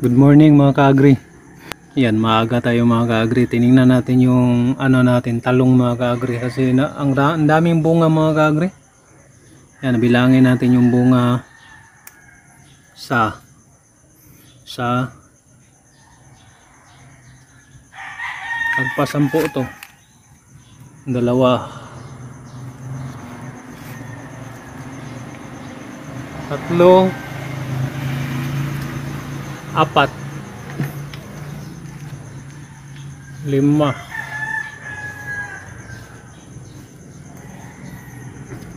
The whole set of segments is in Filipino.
Good morning mga kaagri. Yan, maaga tayo mga kaagri. Tiningnan natin yung talong mga kaagri kasi ang daming bunga mga kaagri. Yan, bilangin natin yung bunga sa pagpasampu to. Dalawa, tatlo, apat, lima,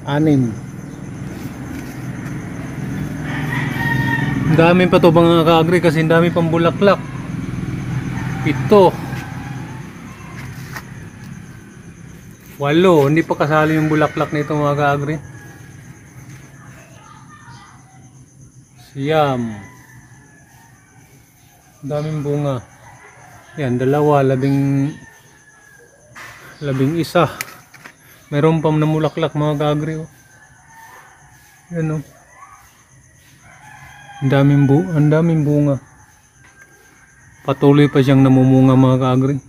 anim. Ang dami pa to mga kaagri kasi ang dami pang bulaklak. Ito, 8, hindi pa kasali yung bulaklak nito mga kaagri. Siyam, daming bunga. Yan, 2, 11. Meron pang namulaklak mga kaagri. Yan o. Ang daming bunga. Patuloy pa siyang namumunga mga kaagri.